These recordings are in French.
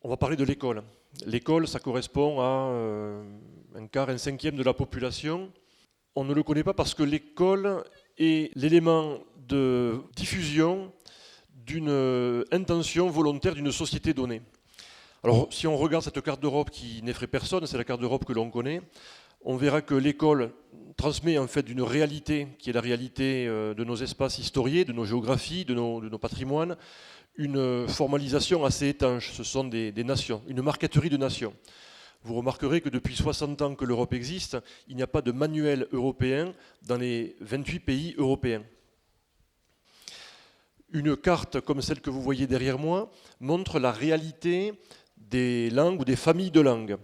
On va parler de l'école. L'école, ça correspond à un quart, un cinquième de la population. On ne le connaît pas parce que l'école est l'élément de diffusion d'une intention volontaire d'une société donnée. Alors, si on regarde cette carte d'Europe qui n'effraie personne, c'est la carte d'Europe que l'on connaît, on verra que l'école transmet en fait une réalité qui est la réalité de nos espaces historiés, de nos géographies, de nos patrimoines, une formalisation assez étanche. Ce sont des nations, une marqueterie de nations. Vous remarquerez que depuis 60 ans que l'Europe existe, il n'y a pas de manuel européen dans les 28 pays européens. Une carte comme celle que vous voyez derrière moi montre la réalité des langues ou des familles de langues.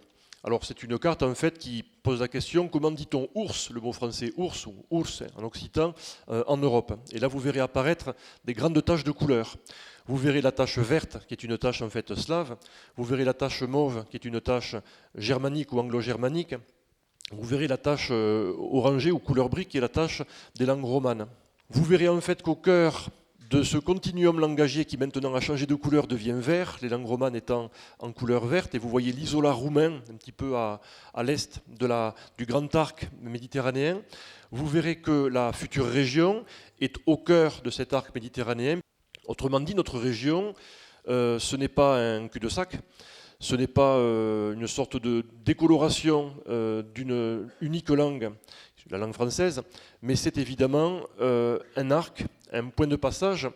Alors c'est une carte en fait qui pose la question comment dit-on ours, le mot français ours ou ours en occitan, en Europe. Et là vous verrez apparaître des grandes taches de couleur. Vous verrez la tache verte qui est une tache en fait slave. Vous verrez la tache mauve qui est une tache germanique ou anglo-germanique. Vous verrez la tache orangée ou couleur brique qui est la tache des langues romanes. Vous verrez en fait qu'au cœur de ce continuum langagier qui maintenant a changé de couleur devient vert, les langues romanes étant en couleur verte, et vous voyez l'isola roumain un petit peu à l'est du grand arc méditerranéen, vous verrez que la future région est au cœur de cet arc méditerranéen. Autrement dit, notre région, ce n'est pas un cul-de-sac, ce n'est pas une sorte de décoloration d'une unique langue, la langue française, mais c'est évidemment un arc, un point de passage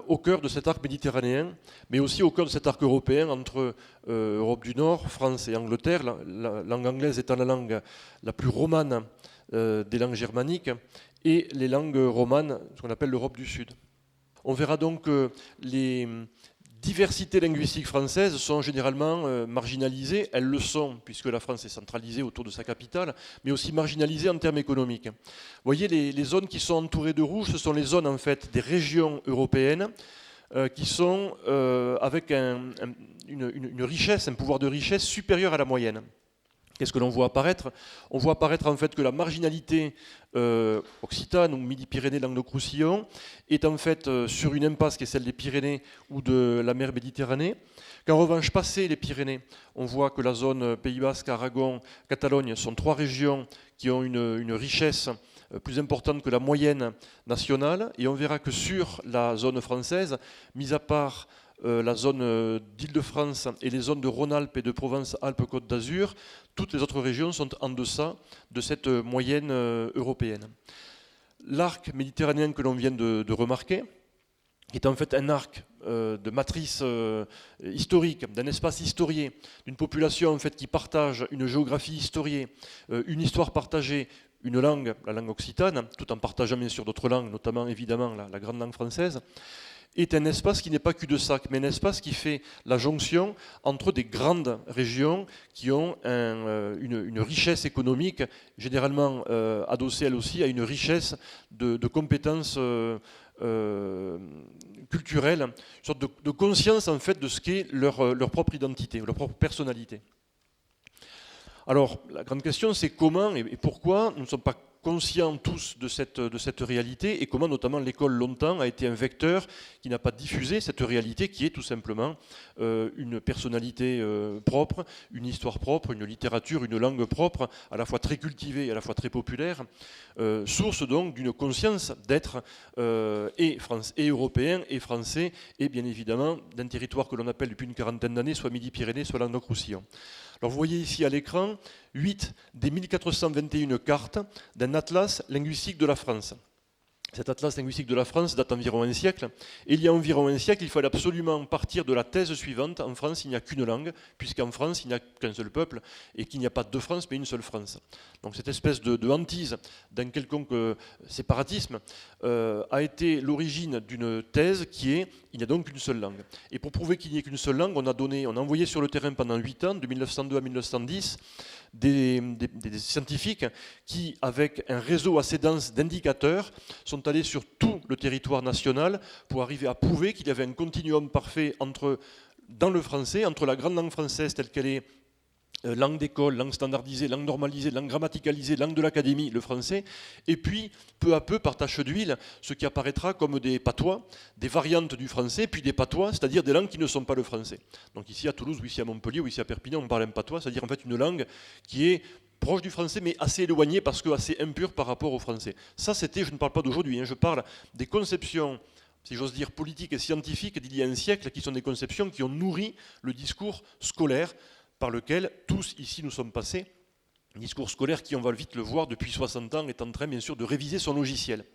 au cœur de cet arc méditerranéen, mais aussi au cœur de cet arc européen entre Europe du Nord, France et Angleterre, la langue anglaise étant la langue la plus romane des langues germaniques, et les langues romanes, ce qu'on appelle l'Europe du Sud. On verra donc que les diversités linguistiques françaises sont généralement marginalisées. Elles le sont, puisque la France est centralisée autour de sa capitale, mais aussi marginalisées en termes économiques. Vous voyez, les zones qui sont entourées de rouge, ce sont les zones en fait des régions européennes qui sont avec une richesse, un pouvoir de richesse supérieur à la moyenne. Qu'est-ce que l'on voit apparaître? On voit apparaître en fait que la marginalité occitane ou Midi-Pyrénées, Languedoc-Roussillon est en fait sur une impasse qui est celle des Pyrénées ou de la mer Méditerranée. Qu'en revanche, passé les Pyrénées, on voit que la zone Pays Basque, Aragon, Catalogne sont trois régions qui ont une richesse plus importante que la moyenne nationale. Et on verra que sur la zone française, mis à part la zone d'Île-de-France et les zones de Rhône-Alpes et de Provence-Alpes-Côte d'Azur, toutes les autres régions sont en deçà de cette moyenne européenne. L'arc méditerranéen que l'on vient de remarquer est en fait un arc de matrice historique, d'un espace historié, d'une population en fait qui partage une géographie historiée, une histoire partagée, une langue, la langue occitane, tout en partageant bien sûr d'autres langues, notamment évidemment la grande langue française, est un espace qui n'est pas cul-de-sac, mais un espace qui fait la jonction entre des grandes régions qui ont une richesse économique, généralement adossée elle aussi à une richesse de compétences culturelles, une sorte de conscience en fait de ce qu'est leur propre identité, leur propre personnalité. Alors, la grande question, c'est comment et pourquoi nous ne sommes pas conscients tous de cette réalité et comment notamment l'école longtemps a été un vecteur qui n'a pas diffusé cette réalité qui est tout simplement une personnalité propre, une histoire propre, une littérature, une langue propre, à la fois très cultivée et à la fois très populaire, source donc d'une conscience d'être et européen et français et bien évidemment d'un territoire que l'on appelle depuis une quarantaine d'années soit Midi-Pyrénées, soit Languedoc-Roussillon. Alors vous voyez ici à l'écran 8 des 1421 cartes d'un atlas linguistique de la France. Cet atlas linguistique de la France date d'environ un siècle. Et il y a environ un siècle, il fallait absolument partir de la thèse suivante. En France, il n'y a qu'une langue, puisqu'en France, il n'y a qu'un seul peuple, et qu'il n'y a pas deux France, mais une seule France. Donc cette espèce de hantise d'un quelconque séparatisme a été l'origine d'une thèse qui est « il n'y a donc qu'une seule langue ». Et pour prouver qu'il n'y ait qu'une seule langue, on a envoyé sur le terrain pendant 8 ans, de 1902 à 1910, des scientifiques qui, avec un réseau assez dense d'indicateurs, sont allés sur tout le territoire national pour arriver à prouver qu'il y avait un continuum parfait dans le français, entre la grande langue française telle qu'elle est langue d'école, langue standardisée, langue normalisée, langue grammaticalisée, langue de l'académie, le français, et puis peu à peu, par tache d'huile, ce qui apparaîtra comme des patois, des variantes du français, puis des patois, c'est-à-dire des langues qui ne sont pas le français. Donc ici à Toulouse, ou ici à Montpellier, ou ici à Perpignan, on parle un patois, c'est-à-dire en fait une langue qui est proche du français, mais assez éloignée parce que assez impure par rapport au français. Ça, je ne parle pas d'aujourd'hui, je parle des conceptions, si j'ose dire, politiques et scientifiques d'il y a un siècle, qui sont des conceptions qui ont nourri le discours scolaire, par lequel tous ici nous sommes passés, un discours scolaire qui, on va vite le voir, depuis 60 ans est en train bien sûr de réviser son logiciel.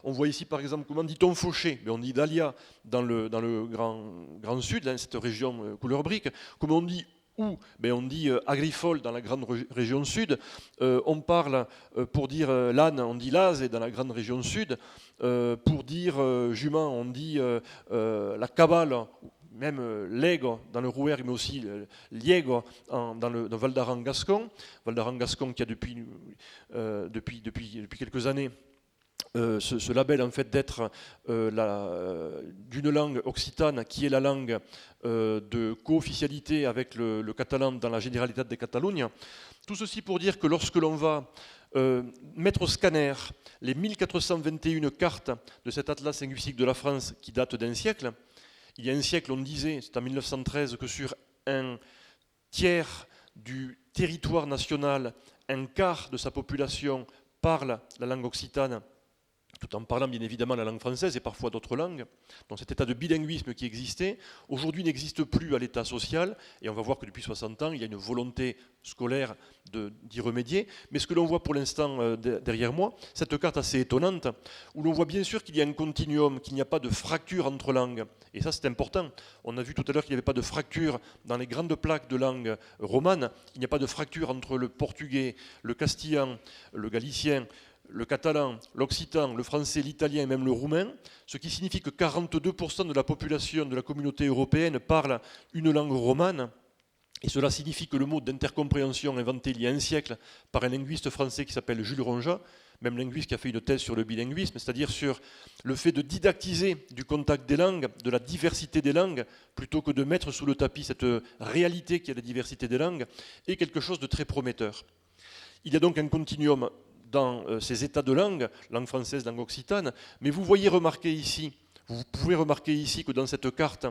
On voit ici par exemple comment dit-on fauché, mais on dit dahlia dans le grand sud, dans cette région couleur brique, comment on dit ou, ben on dit agricole dans la grande région sud, on parle pour dire l'âne, on dit laz dans la grande région sud, pour dire jument, on dit la cabale, même l'Aigre dans le Rouergue, mais aussi l'Iègre dans le Val d'Aran gascon. Val d'Aran gascon qui a depuis quelques années ce label en fait d'être d'une langue occitane qui est la langue de co-officialité avec le catalan dans la Generalitat de Catalunya. Tout ceci pour dire que lorsque l'on va mettre au scanner les 1421 cartes de cet atlas linguistique de la France qui date d'un siècle, il y a un siècle, on disait, c'est en 1913, que sur un tiers du territoire national, un quart de sa population parle la langue occitane, tout en parlant bien évidemment la langue française et parfois d'autres langues. Donc cet état de bilinguisme qui existait, aujourd'hui n'existe plus à l'état social, et on va voir que depuis 60 ans, il y a une volonté scolaire d'y remédier. Mais ce que l'on voit pour l'instant derrière moi, cette carte assez étonnante, où l'on voit bien sûr qu'il y a un continuum, qu'il n'y a pas de fracture entre langues. Et ça c'est important. On a vu tout à l'heure qu'il n'y avait pas de fracture dans les grandes plaques de langue romane, il n'y a pas de fracture entre le portugais, le castillan, le galicien, le catalan, l'occitan, le français, l'italien et même le roumain, ce qui signifie que 42% de la population de la communauté européenne parle une langue romane. Et cela signifie que le mot d'intercompréhension inventé il y a un siècle par un linguiste français qui s'appelle Jules Ronjat, même linguiste qui a fait une thèse sur le bilinguisme, c'est-à-dire sur le fait de didactiser du contact des langues, de la diversité des langues, plutôt que de mettre sous le tapis cette réalité qui est la diversité des langues, est quelque chose de très prometteur. Il y a donc un continuum dans ces états de langue française, langue occitane, mais vous pouvez remarquer ici que dans cette carte,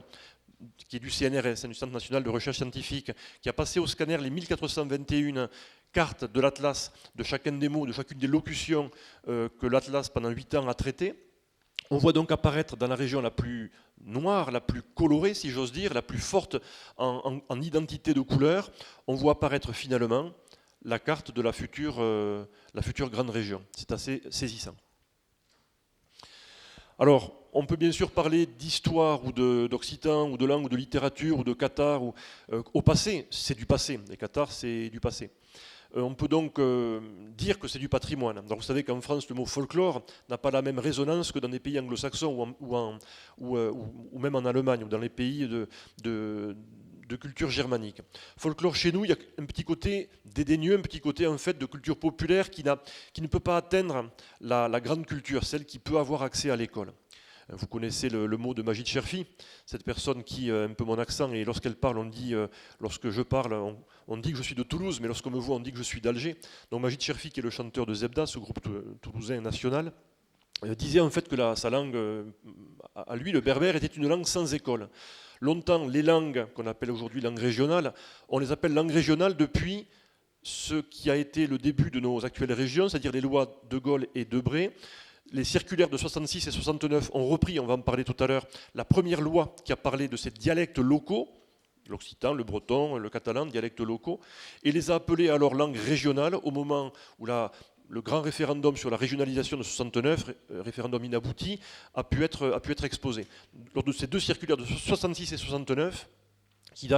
qui est du CNRS, du Centre national de recherche scientifique, qui a passé au scanner les 1421 cartes de l'atlas, de chacun des mots, de chacune des locutions que l'atlas pendant 8 ans a traitées, on voit donc apparaître dans la région la plus noire, la plus colorée, si j'ose dire, la plus forte en identité de couleur, on voit apparaître finalement la carte de la future grande région. C'est assez saisissant. Alors, on peut bien sûr parler d'histoire ou d'occitan, ou de langue, ou de littérature, ou de cathare, au passé, c'est du passé. Les cathares, c'est du passé. On peut donc dire que c'est du patrimoine. Donc, vous savez qu'en France, le mot folklore n'a pas la même résonance que dans des pays anglo-saxons ou même en Allemagne, ou dans les pays de culture germanique. Folklore chez nous, il y a un petit côté dédaigneux, un petit côté en fait de culture populaire qui ne peut pas atteindre la grande culture, celle qui peut avoir accès à l'école. Vous connaissez le mot de Majid Cherfi, cette personne qui a un peu mon accent, et lorsqu'elle parle, lorsque je parle, on dit que je suis de Toulouse, mais lorsqu'on me voit, on dit que je suis d'Alger. Donc Majid Cherfi, qui est le chanteur de Zebda, ce groupe toulousain national, disait en fait que sa langue, à lui, le berbère, était une langue sans école. Longtemps, les langues qu'on appelle aujourd'hui langues régionales, on les appelle langues régionales depuis ce qui a été le début de nos actuelles régions, c'est-à-dire les lois de Gaulle et Debré. Les circulaires de 66 et 69 ont repris, on va en parler tout à l'heure, la première loi qui a parlé de ces dialectes locaux, l'occitan, le breton, le catalan, dialectes locaux, et les a appelés alors langues régionales au moment où le grand référendum sur la régionalisation de 69, référendum inabouti, a pu être exposé. Lors de ces deux circulaires de 66 et 69, qui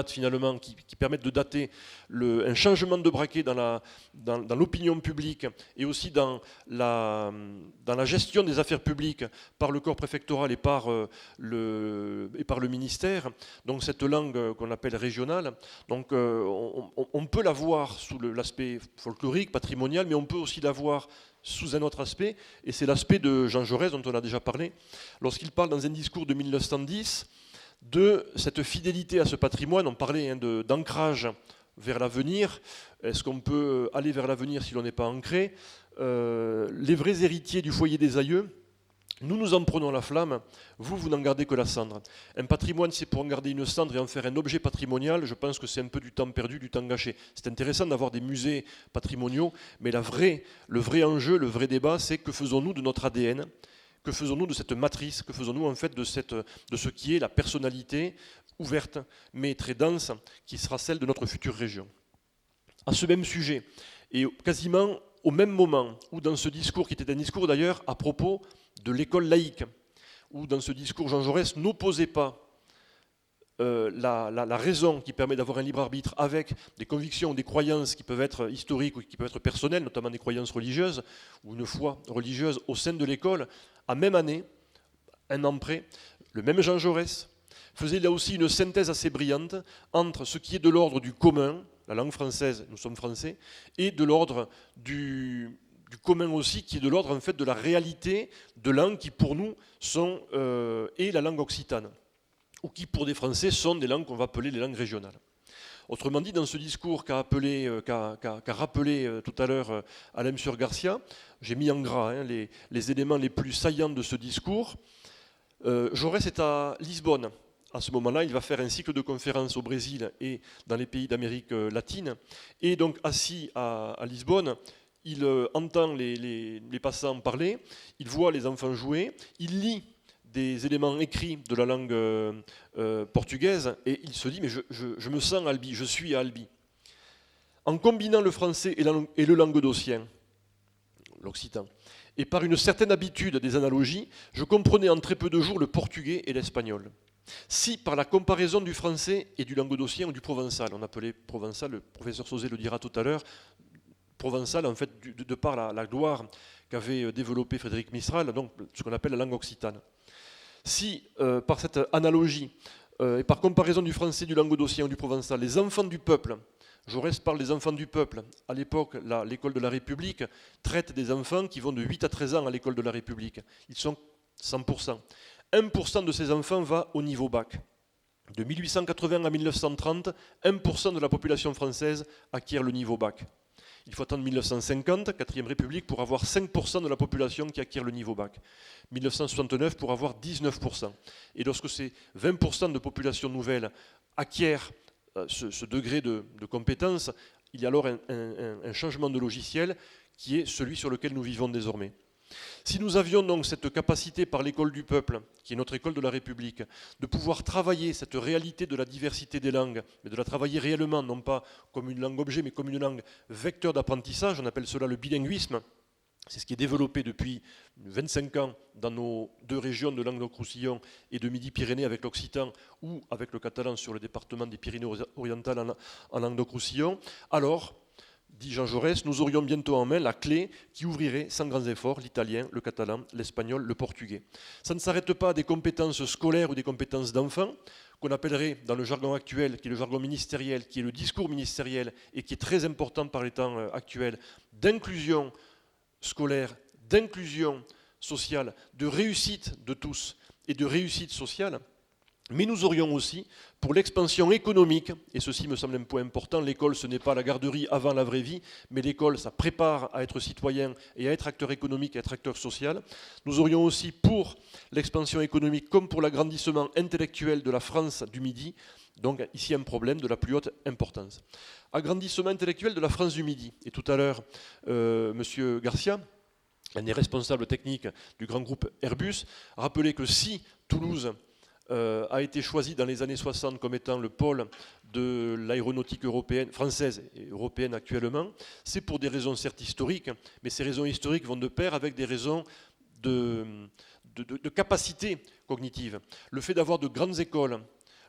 permettent de dater un changement de braquet dans l'opinion publique et aussi dans la gestion des affaires publiques par le corps préfectoral et par le ministère. Donc cette langue qu'on appelle régionale, donc on peut la voir sous l'aspect folklorique, patrimonial, mais on peut aussi la voir sous un autre aspect, et c'est l'aspect de Jean Jaurès dont on a déjà parlé, lorsqu'il parle dans un discours de 1910 de cette fidélité à ce patrimoine. On parlait d'ancrage vers l'avenir. Est-ce qu'on peut aller vers l'avenir si l'on n'est pas ancré? Les vrais héritiers du foyer des aïeux, nous en prenons la flamme, vous n'en gardez que la cendre. Un patrimoine, c'est pour en garder une cendre et en faire un objet patrimonial. Je pense que c'est un peu du temps perdu, du temps gâché. C'est intéressant d'avoir des musées patrimoniaux, mais le vrai enjeu, le vrai débat, c'est que faisons-nous de notre ADN? Que faisons-nous de cette matrice? Que faisons-nous en fait de ce qui est la personnalité ouverte, mais très dense, qui sera celle de notre future région? À ce même sujet, et quasiment au même moment où dans ce discours, qui était un discours d'ailleurs à propos de l'école laïque, où dans ce discours Jean Jaurès n'opposait pas la raison qui permet d'avoir un libre arbitre avec des convictions, des croyances qui peuvent être historiques ou qui peuvent être personnelles, notamment des croyances religieuses ou une foi religieuse au sein de l'école, à même année, un an près, le même Jean Jaurès faisait là aussi une synthèse assez brillante entre ce qui est de l'ordre du commun, la langue française, nous sommes français, et de l'ordre du commun aussi, qui est de l'ordre en fait de la réalité de langues qui pour nous sont et la langue occitane, ou qui pour des Français sont des langues qu'on va appeler les langues régionales. Autrement dit, dans ce discours qu'a rappelé tout à l'heure Alain Garcia, j'ai mis en gras les éléments les plus saillants de ce discours. Jaurès est à Lisbonne. À ce moment-là, il va faire un cycle de conférences au Brésil et dans les pays d'Amérique latine. Et donc, assis à Lisbonne, il entend les passants parler, il voit les enfants jouer, il lit des éléments écrits de la langue portugaise et il se dit « mais je me sens Albi, je suis à Albi ». En combinant le français et le languedocien, l'occitan, et par une certaine habitude des analogies, je comprenais en très peu de jours le portugais et l'espagnol. Si, par la comparaison du français et du languedocien ou du provençal, on appelait provençal, le professeur Sauzet le dira tout à l'heure, provençal, en fait, de par la gloire qu'avait développé Frédéric Mistral, donc ce qu'on appelle la langue occitane. Si, par cette analogie, et par comparaison du français, du languedocien ou du provençal, les enfants du peuple, Jaurès parle des enfants du peuple, à l'époque, l'école de la République traite des enfants qui vont de 8 à 13 ans à l'école de la République. Ils sont 100%. 1% de ces enfants va au niveau bac. De 1880 à 1930, 1% de la population française acquiert le niveau bac. Il faut attendre 1950, 4e République, pour avoir 5% de la population qui acquiert le niveau bac. 1969 pour avoir 19%. Et lorsque ces 20% de population nouvelle acquièrent ce degré de compétence, il y a alors un changement de logiciel qui est celui sur lequel nous vivons désormais. Si nous avions donc cette capacité par l'école du peuple, qui est notre école de la République, de pouvoir travailler cette réalité de la diversité des langues, mais de la travailler réellement, non pas comme une langue objet, mais comme une langue vecteur d'apprentissage, on appelle cela le bilinguisme, c'est ce qui est développé depuis 25 ans dans nos deux régions de Languedoc-Roussillon et de Midi-Pyrénées avec l'occitan ou avec le catalan sur le département des Pyrénées-Orientales en Languedoc-Roussillon, alors, dit Jean Jaurès, nous aurions bientôt en main la clé qui ouvrirait sans grands efforts l'italien, le catalan, l'espagnol, le portugais. Ça ne s'arrête pas à des compétences scolaires ou des compétences d'enfants, qu'on appellerait dans le jargon actuel, qui est le jargon ministériel, qui est le discours ministériel et qui est très important par les temps actuels, d'inclusion scolaire, d'inclusion sociale, de réussite de tous et de réussite sociale. Mais nous aurions aussi, pour l'expansion économique, et ceci me semble un point important, l'école ce n'est pas la garderie avant la vraie vie, mais l'école ça prépare à être citoyen et à être acteur économique et à être acteur social. Nous aurions aussi pour l'expansion économique comme pour l'agrandissement intellectuel de la France du Midi, donc ici un problème de la plus haute importance. Agrandissement intellectuel de la France du Midi. Et tout à l'heure, M. Garcia, un des responsables techniques du grand groupe Airbus, rappelait que si Toulouse a été choisi dans les années 60 comme étant le pôle de l'aéronautique européenne, française et européenne actuellement, c'est pour des raisons certes historiques, mais ces raisons historiques vont de pair avec des raisons de capacité cognitive. Le fait d'avoir de grandes écoles,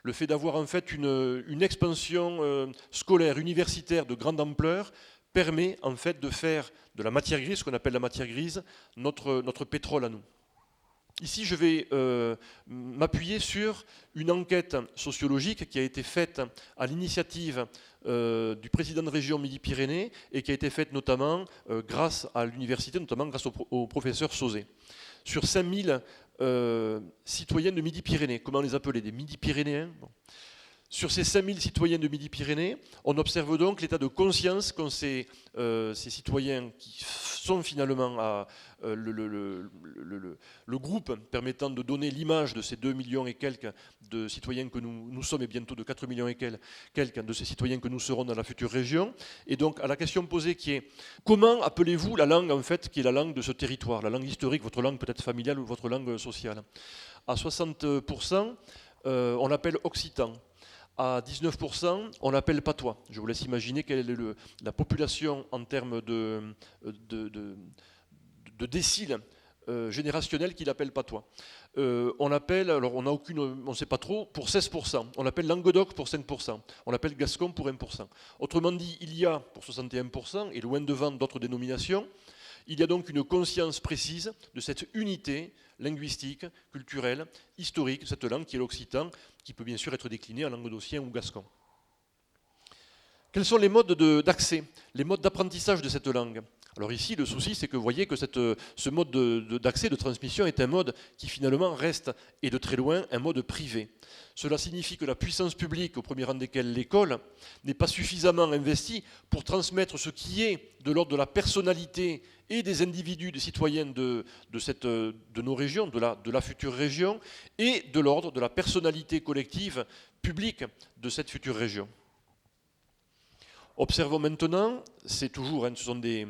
le fait d'avoir en fait une expansion scolaire, universitaire de grande ampleur, permet en fait de faire de la matière grise, ce qu'on appelle la matière grise, notre pétrole à nous. Ici, je vais m'appuyer sur une enquête sociologique qui a été faite à l'initiative du président de région Midi-Pyrénées et qui a été faite notamment grâce à l'université, notamment grâce au professeur Sauzet. Sur 5000 citoyens de Midi-Pyrénées, comment les appeler? Des Midi-Pyrénéens bon. Sur ces 5000 citoyens de Midi-Pyrénées, on observe donc l'état de conscience qu'ont ces citoyens qui sont finalement le groupe permettant de donner l'image de ces 2 millions et quelques de citoyens que nous sommes, et bientôt de 4 millions et quelques de ces citoyens que nous serons dans la future région. Et donc à la question posée qui est: comment appelez-vous la langue en fait qui est la langue de ce territoire, la langue historique, votre langue peut-être familiale ou votre langue sociale? À 60%, on l'appelle occitan. À 19%, on l'appelle patois. Je vous laisse imaginer quelle est la population en termes de décile générationnel qui l'appelle patois. On l'appelle, alors on ne sait pas trop, pour 16%. On l'appelle Languedoc pour 5%. On l'appelle Gascon pour 1%. Autrement dit, il y a pour 61%, et loin devant d'autres dénominations, il y a donc une conscience précise de cette unité linguistique, culturelle, historique, de cette langue qui est l'occitan, qui peut bien sûr être déclinée en languedocien ou gascon. Quels sont les modes d'accès, les modes d'apprentissage de cette langue? Alors ici, le souci, c'est que vous voyez que ce mode d'accès, de transmission, est un mode qui finalement reste, et de très loin, un mode privé. Cela signifie que la puissance publique, au premier rang desquelles l'école, n'est pas suffisamment investie pour transmettre ce qui est de l'ordre de la personnalité et des individus, des citoyens de nos régions, de la future région, et de l'ordre de la personnalité collective publique de cette future région. Observons maintenant, c'est toujours, ce sont des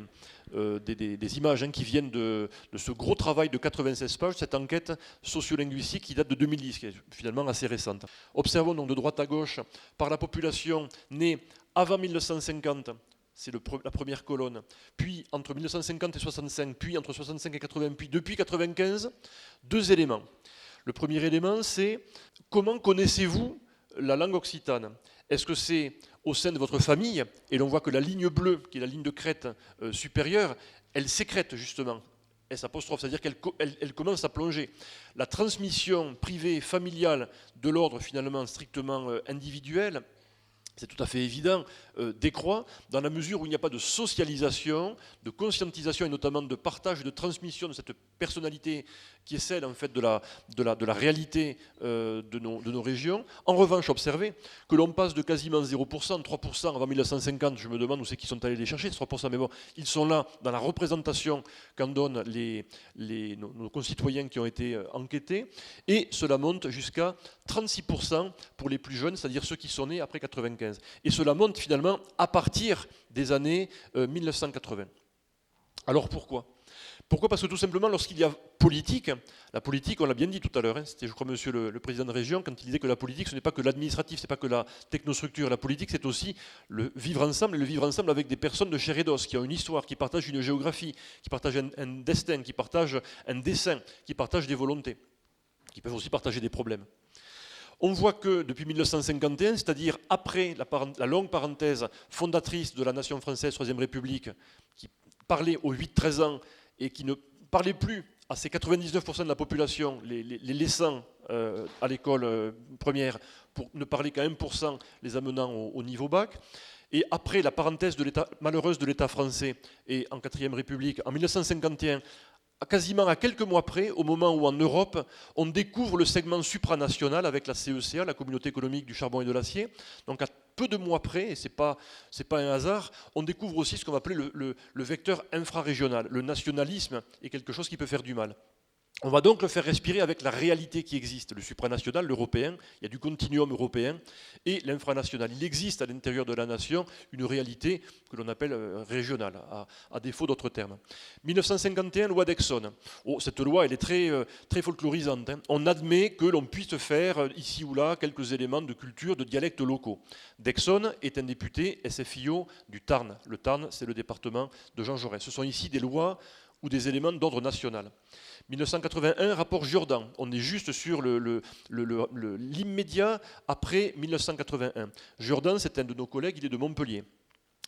images qui viennent de ce gros travail de 96 pages, cette enquête sociolinguistique qui date de 2010, qui est finalement assez récente. Observons donc de droite à gauche, par la population née avant 1950, c'est la première colonne, puis entre 1950 et 65, puis entre 65 et 80, puis depuis 95, deux éléments. Le premier élément, c'est comment connaissez-vous la langue occitane? Est-ce que c'est au sein de votre famille, et l'on voit que la ligne bleue, qui est la ligne de crête supérieure, elle sécrète justement, S', c'est-à-dire qu'elle commence à plonger. La transmission privée, familiale, de l'ordre finalement strictement individuel, c'est tout à fait évident, décroît dans la mesure où il n'y a pas de socialisation, de conscientisation et notamment de partage et de transmission de cette personnalité qui est celle en fait de la réalité de nos régions. En revanche, observez que l'on passe de quasiment 0%, 3% avant 1950, je me demande où c'est qu'ils sont allés les chercher, ces 3%, mais bon, ils sont là dans la représentation qu'en donnent nos concitoyens qui ont été enquêtés, et cela monte jusqu'à 36% pour les plus jeunes, c'est-à-dire ceux qui sont nés après 95. Et cela monte finalement à partir des années 1980. Alors pourquoi ? Pourquoi ? Parce que tout simplement, lorsqu'il y a politique, la politique, on l'a bien dit tout à l'heure, c'était je crois monsieur le président de région, quand il disait que la politique, ce n'est pas que l'administratif, ce n'est pas que la technostructure, la politique c'est aussi le vivre ensemble, et le vivre ensemble avec des personnes de chair et d'os, qui ont une histoire, qui partagent une géographie, qui partagent un destin, qui partagent un dessein, qui partagent des volontés, qui peuvent aussi partager des problèmes. On voit que depuis 1951, c'est-à-dire après la longue parenthèse fondatrice de la nation française, Troisième République, qui parlait aux 8-13 ans et qui ne parlait plus à ces 99% de la population, les laissant à l'école primaire pour ne parler qu'à 1%, les amenant au niveau bac. Et après la parenthèse malheureuse de l'État français et en Quatrième République, en 1951, quasiment à quelques mois près, au moment où en Europe, on découvre le segment supranational avec la CECA, la Communauté économique du charbon et de l'acier. Donc à peu de mois près, et ce n'est pas un hasard, on découvre aussi ce qu'on va appeler le vecteur infrarégional. Le nationalisme est quelque chose qui peut faire du mal. On va donc le faire respirer avec la réalité qui existe, le supranational, l'européen, il y a du continuum européen, et l'infranational. Il existe à l'intérieur de la nation une réalité que l'on appelle régionale, à défaut d'autres termes. 1951, loi d'Exon. Oh, cette loi, elle est très, très folklorisante. On admet que l'on puisse faire ici ou là quelques éléments de culture, de dialectes locaux. D'Exon est un député SFIO du Tarn. Le Tarn, c'est le département de Jean Jaurès. Ce sont ici des lois ou des éléments d'ordre national. 1981, rapport Jourdan. On est juste sur l'immédiat après 1981. Jourdan, c'est un de nos collègues, il est de Montpellier.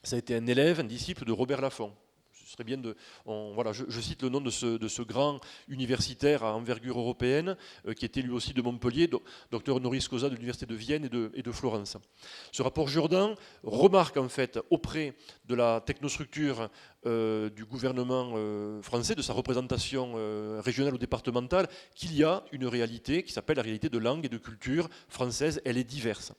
Ça a été un élève, un disciple de Robert Laffont. Ce serait bien je cite le nom de ce grand universitaire à envergure européenne qui était lui aussi de Montpellier, docteur honoris causa de l'université de Vienne et de Florence. Ce rapport Jourdan remarque en fait auprès de la technostructure du gouvernement français, de sa représentation régionale ou départementale, qu'il y a une réalité qui s'appelle la réalité de langue et de culture française. Elle est diverse.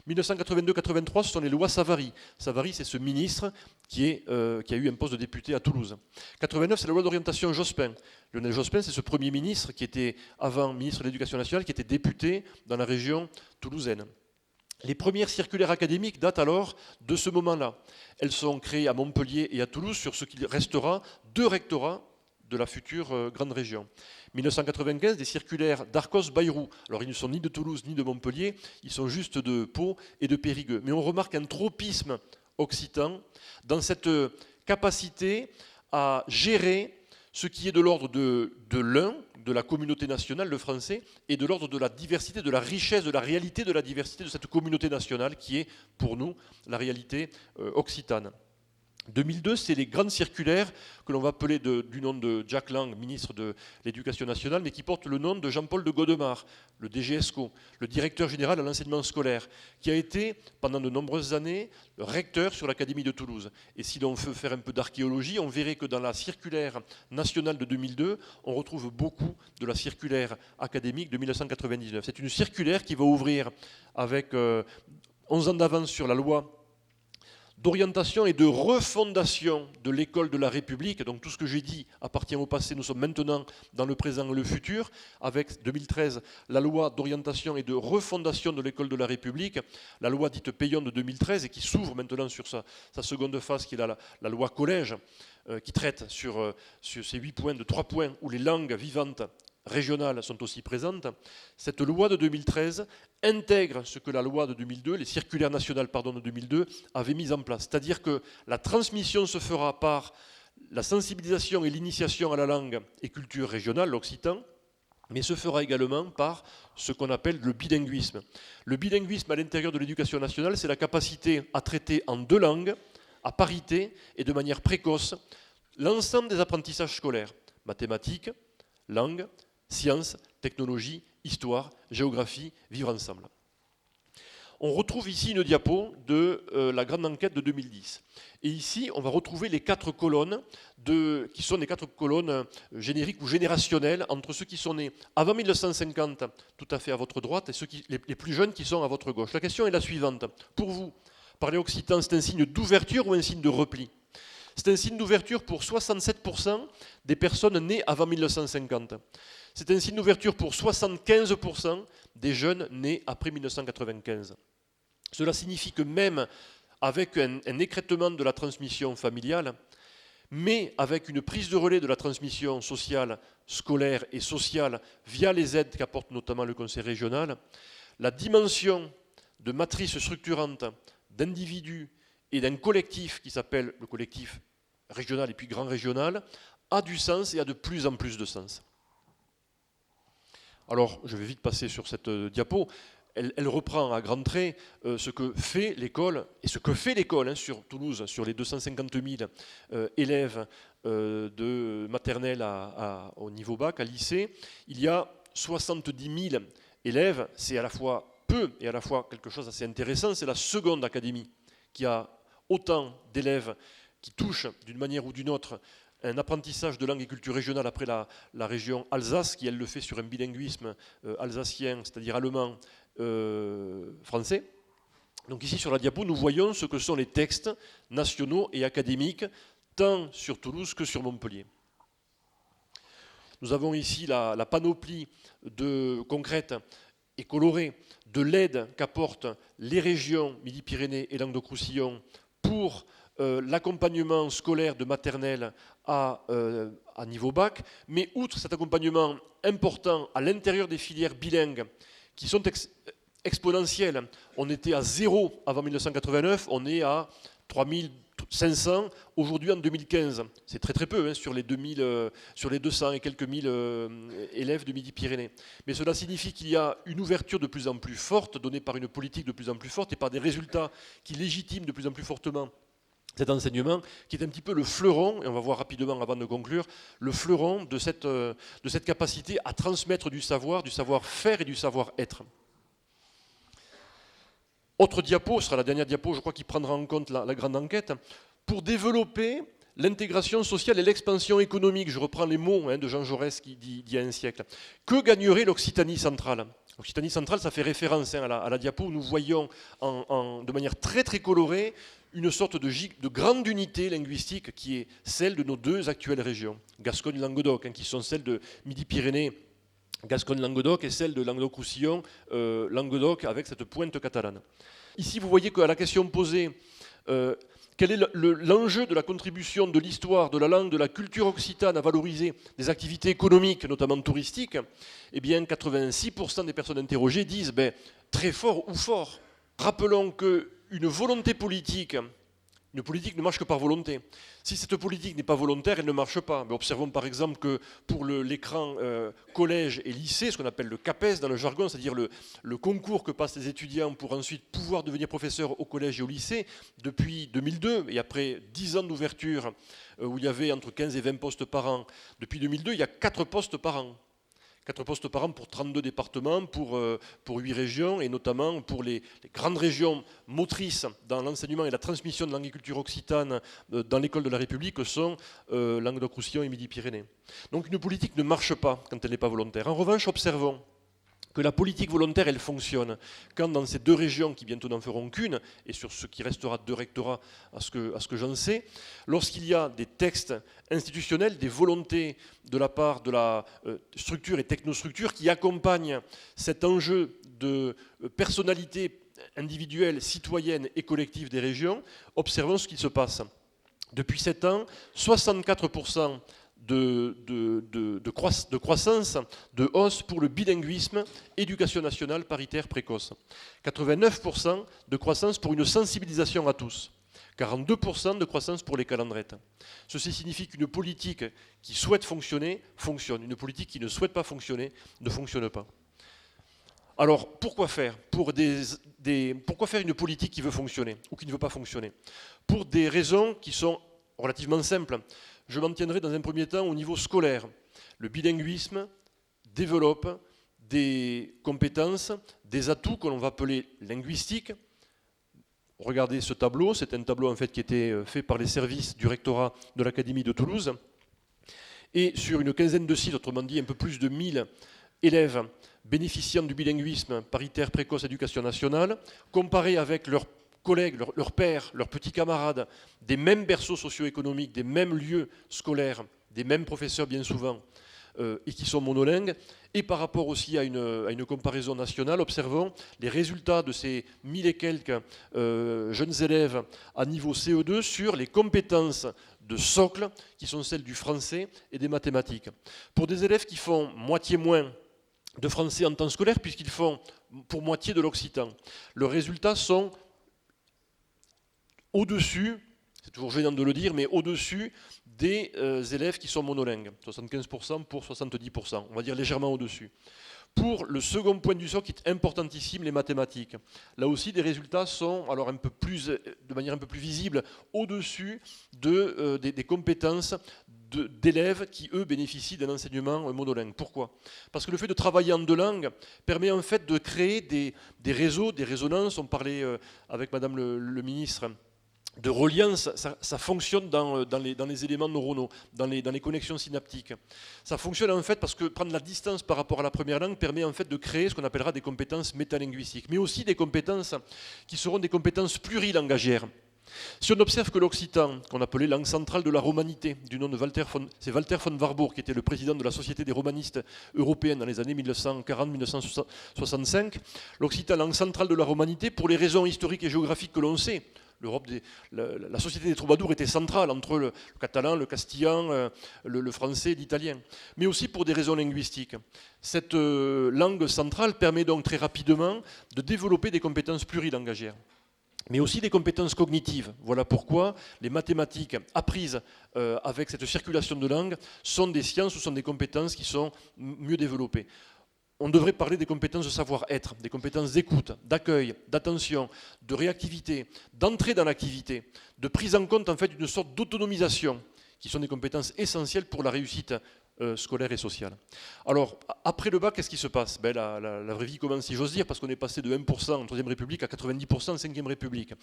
1982-83, ce sont les lois Savary. Savary, c'est ce ministre qui a eu un poste de député à Toulouse. 89, c'est la loi d'orientation Jospin. Lionel Jospin, c'est ce Premier ministre qui était avant ministre de l'Éducation nationale, qui était député dans la région toulousaine. Les premières circulaires académiques datent alors de ce moment-là. Elles sont créées à Montpellier et à Toulouse sur ce qui restera 2 rectorats de la future grande région. 1995, des circulaires d'Arcos-Bayrou. Alors ils ne sont ni de Toulouse ni de Montpellier, ils sont juste de Pau et de Périgueux. Mais on remarque un tropisme occitan dans cette capacité à gérer ce qui est de l'ordre de l'un, de la communauté nationale, le français, et de l'ordre de la diversité, de la richesse, de la réalité de la diversité de cette communauté nationale qui est, pour nous, la réalité occitane. 2002, c'est les grandes circulaires que l'on va appeler du nom de Jack Lang, ministre de l'Éducation nationale, mais qui portent le nom de Jean-Paul de Godemar, le DGESCO, le directeur général de l'enseignement scolaire, qui a été, pendant de nombreuses années, recteur sur l'Académie de Toulouse. Et si l'on veut faire un peu d'archéologie, on verrait que dans la circulaire nationale de 2002, on retrouve beaucoup de la circulaire académique de 1999. C'est une circulaire qui va ouvrir avec 11 ans d'avance sur la loi d'orientation et de refondation de l'école de la République. Donc tout ce que j'ai dit appartient au passé, nous sommes maintenant dans le présent et le futur, avec 2013 la loi d'orientation et de refondation de l'école de la République, la loi dite Payon de 2013 et qui s'ouvre maintenant sur sa seconde phase qui est la loi collège, qui traite sur ces 8 points, de 3 points où les langues vivantes régionales sont aussi présentes. Cette loi de 2013 intègre ce que la loi de 2002, les circulaires nationales de 2002, avaient mis en place. C'est-à-dire que la transmission se fera par la sensibilisation et l'initiation à la langue et culture régionale, l'occitan, mais se fera également par ce qu'on appelle le bilinguisme. Le bilinguisme à l'intérieur de l'éducation nationale, c'est la capacité à traiter en 2 langues, à parité et de manière précoce, l'ensemble des apprentissages scolaires, mathématiques, langue, sciences, technologie, histoire, géographie, vivre ensemble. On retrouve ici une diapo de la grande enquête de 2010. Et ici, on va retrouver les 4 colonnes, qui sont les 4 colonnes génériques ou générationnelles entre ceux qui sont nés avant 1950, tout à fait à votre droite, et ceux les plus jeunes qui sont à votre gauche. La question est la suivante. Pour vous, parler occitan, c'est un signe d'ouverture ou un signe de repli ? C'est un signe d'ouverture pour 67% des personnes nées avant 1950. C'est un signe d'ouverture pour 75% des jeunes nés après 1995. Cela signifie que même avec un écrêtement de la transmission familiale, mais avec une prise de relais de la transmission sociale, scolaire et sociale via les aides qu'apporte notamment le Conseil régional, la dimension de matrice structurante d'individus et d'un collectif qui s'appelle le collectif régional et puis grand régional, a du sens et a de plus en plus de sens. Alors, je vais vite passer sur cette diapo. Elle reprend à grands traits ce que fait l'école, et ce que fait l'école sur Toulouse, sur les 250 000 élèves de maternelle au niveau bac, à lycée. Il y a 70 000 élèves, c'est à la fois peu et à la fois quelque chose d'assez intéressant, c'est la seconde académie qui a autant d'élèves qui touchent d'une manière ou d'une autre un apprentissage de langue et culture régionale après la région Alsace, qui elle le fait sur un bilinguisme alsacien, c'est-à-dire allemand, français. Donc ici sur la diapo, nous voyons ce que sont les textes nationaux et académiques, tant sur Toulouse que sur Montpellier. Nous avons ici la panoplie concrète et colorée de l'aide qu'apportent les régions Midi-Pyrénées et Languedoc-Roussillon pour l'accompagnement scolaire de maternelle à niveau bac, mais outre cet accompagnement important à l'intérieur des filières bilingues qui sont exponentielles, on était à 0 avant 1989, on est à 3500 aujourd'hui en 2015. C'est très très peu sur les 200 et quelques mille élèves de Midi-Pyrénées. Mais cela signifie qu'il y a une ouverture de plus en plus forte, donnée par une politique de plus en plus forte et par des résultats qui légitiment de plus en plus fortement cet enseignement, qui est un petit peu le fleuron, et on va voir rapidement avant de conclure, le fleuron de cette capacité à transmettre du savoir-faire et du savoir-être. Autre diapo, ce sera la dernière diapo, je crois, qui prendra en compte la grande enquête, pour développer l'intégration sociale et l'expansion économique, je reprends les mots de Jean Jaurès d'il y a un siècle. Que gagnerait l'Occitanie centrale? L'Occitanie centrale, ça fait référence à la diapo où nous voyons de manière très très colorée une sorte de grande unité linguistique qui est celle de nos deux actuelles régions, Gascogne-Languedoc, qui sont celles de Midi-Pyrénées, Gascogne-Languedoc, et celle de Languedoc-Roussillon, Languedoc, avec cette pointe catalane. Ici, vous voyez qu'à la question posée, quel est l'enjeu de la contribution de l'histoire, de la langue, de la culture occitane à valoriser des activités économiques, notamment touristiques? Eh bien, 86% des personnes interrogées disent très fort ou fort. Rappelons qu'une volonté politique, une politique ne marche que par volonté. Si cette politique n'est pas volontaire, elle ne marche pas. Mais observons par exemple que pour l'écran collège et lycée, ce qu'on appelle le CAPES dans le jargon, c'est-à-dire le concours que passent les étudiants pour ensuite pouvoir devenir professeur au collège et au lycée, depuis 2002, et après 10 ans d'ouverture, où il y avait entre 15 et 20 postes par an, depuis 2002, il y a 4 postes par an. 4 postes par an pour 32 départements, pour 8 régions, et notamment pour les grandes régions motrices dans l'enseignement et la transmission de l'agriculture occitane dans l'école de la République sont Languedoc-Roussillon et Midi-Pyrénées. Donc une politique ne marche pas quand elle n'est pas volontaire. En revanche, observons que la politique volontaire, elle fonctionne quand dans ces deux régions, qui bientôt n'en feront qu'une, et sur ce qui restera deux rectorats à ce que j'en sais, lorsqu'il y a des textes institutionnels, des volontés de la part de la structure et technostructure qui accompagnent cet enjeu de personnalité individuelle, citoyenne et collective des régions, observons ce qui se passe. Depuis 7 ans, 64% de croissance, de hausse pour le bilinguisme, éducation nationale paritaire précoce. 89% de croissance pour une sensibilisation à tous. 42% de croissance pour les calendrettes. Ceci signifie qu'une politique qui souhaite fonctionner, fonctionne. Une politique qui ne souhaite pas fonctionner, ne fonctionne pas. Alors, pourquoi faire pourquoi faire une politique qui veut fonctionner ou qui ne veut pas fonctionner? Pour des raisons qui sont relativement simples. Je m'en tiendrai dans un premier temps au niveau scolaire. Le bilinguisme développe des compétences, des atouts que l'on va appeler linguistiques. Regardez ce tableau, c'est un tableau en fait qui était fait par les services du rectorat de l'Académie de Toulouse. Et sur une quinzaine de sites, autrement dit un peu plus de 1000 élèves bénéficiant du bilinguisme paritaire précoce éducation nationale, comparés avec leurs collègues, leurs pairs, leurs petits camarades, des mêmes berceaux socio-économiques, des mêmes lieux scolaires, des mêmes professeurs bien souvent, et qui sont monolingues, et par rapport aussi à une comparaison nationale, observons les résultats de ces 1000 et quelques jeunes élèves à niveau CE2 sur les compétences de socle, qui sont celles du français et des mathématiques. Pour des élèves qui font moitié moins de français en temps scolaire, puisqu'ils font pour moitié de l'occitan, leurs résultats sont au-dessus, c'est toujours gênant de le dire, mais au-dessus des élèves qui sont monolingues, 75% pour 70%, on va dire légèrement au-dessus. Pour le second point du socle qui est importantissime, les mathématiques. Là aussi, des résultats sont alors de manière un peu plus visible au-dessus des compétences d'élèves qui, eux, bénéficient d'un enseignement monolingue. Pourquoi? Parce que le fait de travailler en deux langues permet en fait de créer des réseaux, des résonances. On parlait avec Madame le ministre de reliance, ça fonctionne dans les éléments neuronaux, dans les connexions synaptiques. Ça fonctionne en fait parce que prendre la distance par rapport à la première langue permet en fait de créer ce qu'on appellera des compétences métalinguistiques, mais aussi des compétences qui seront des compétences plurilangagières. Si on observe que l'occitan, qu'on appelait langue centrale de la romanité, du nom de Walter von Warburg, qui était le président de la Société des romanistes européennes dans les années 1940-1965, l'occitan, langue centrale de la romanité, pour les raisons historiques et géographiques que l'on sait, la société des troubadours était centrale entre le catalan, le castillan, le français et l'italien, mais aussi pour des raisons linguistiques. Cette langue centrale permet donc très rapidement de développer des compétences plurilangagières, mais aussi des compétences cognitives. Voilà pourquoi les mathématiques apprises avec cette circulation de langue sont des sciences ou sont des compétences qui sont mieux développées. On devrait parler des compétences de savoir-être, des compétences d'écoute, d'accueil, d'attention, de réactivité, d'entrée dans l'activité, de prise en compte en fait d'une sorte d'autonomisation, qui sont des compétences essentielles pour la réussite scolaire et sociale. Alors, après le bac, qu'est-ce qui se passe? La vraie vie commence, si j'ose dire, parce qu'on est passé de 1% en Troisième République à 90% en Cinquième République.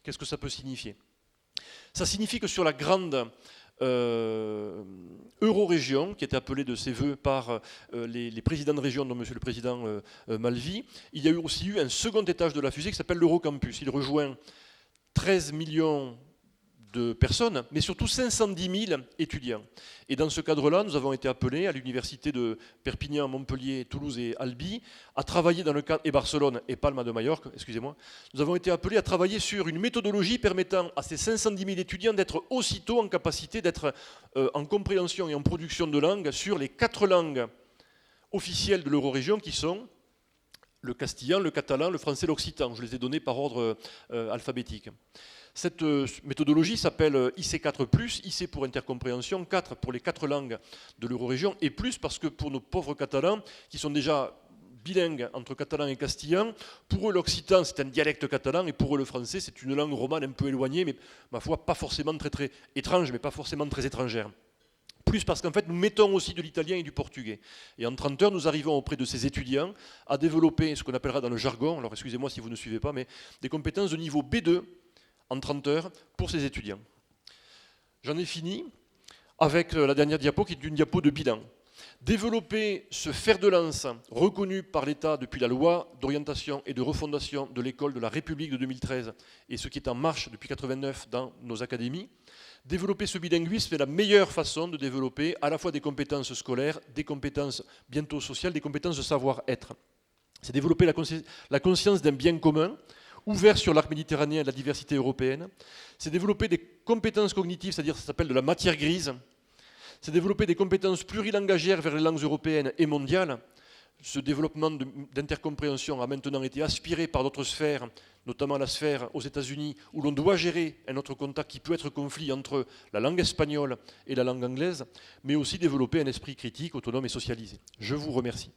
Qu'est-ce que ça peut signifier? Ça signifie que sur la grande Eurorégion, qui était appelée de ses voeux par les présidents de région, dont Monsieur le Président Malvy, il y a aussi eu un second étage de la fusée qui s'appelle l'Eurocampus. Il rejoint 13 millions de personnes, mais surtout 510 000 étudiants. Et dans ce cadre-là, nous avons été appelés à l'université de Perpignan, Montpellier, Toulouse et Albi à travailler dans le cadre, et Barcelone et Palma de Majorque, excusez-moi, nous avons été appelés à travailler sur une méthodologie permettant à ces 510 000 étudiants d'être aussitôt en capacité d'être en compréhension et en production de langue sur les 4 langues officielles de l'Eurorégion qui sont le castillan, le catalan, le français, l'occitan. Je les ai donnés par ordre alphabétique. Cette méthodologie s'appelle IC4+, IC pour intercompréhension, 4 pour les 4 langues de l'Eurorégion, et plus parce que pour nos pauvres catalans, qui sont déjà bilingues entre catalan et castillan, pour eux l'occitan c'est un dialecte catalan, et pour eux le français c'est une langue romane un peu éloignée, mais ma foi pas forcément très étrange, mais pas forcément très étrangère. Plus parce qu'en fait, nous mettons aussi de l'italien et du portugais. Et en 30 heures, nous arrivons auprès de ces étudiants à développer ce qu'on appellera dans le jargon, alors excusez-moi si vous ne suivez pas, mais des compétences de niveau B2 en 30 heures pour ces étudiants. J'en ai fini avec la dernière diapo qui est une diapo de bilan. Développer ce fer de lance reconnu par l'État depuis la loi d'orientation et de refondation de l'école de la République de 2013 et ce qui est en marche depuis 1989 dans nos académies. Développer ce bilinguisme est la meilleure façon de développer à la fois des compétences scolaires, des compétences bientôt sociales, des compétences de savoir-être. C'est développer la conscience d'un bien commun, ouvert sur l'arc méditerranéen et la diversité européenne. C'est développer des compétences cognitives, c'est-à-dire ça s'appelle de la matière grise. C'est développer des compétences plurilangagières vers les langues européennes et mondiales. Ce développement d'intercompréhension a maintenant été aspiré par d'autres sphères, notamment la sphère aux États-Unis, où l'on doit gérer un autre contact qui peut être conflit entre la langue espagnole et la langue anglaise, mais aussi développer un esprit critique, autonome et socialisé. Je vous remercie.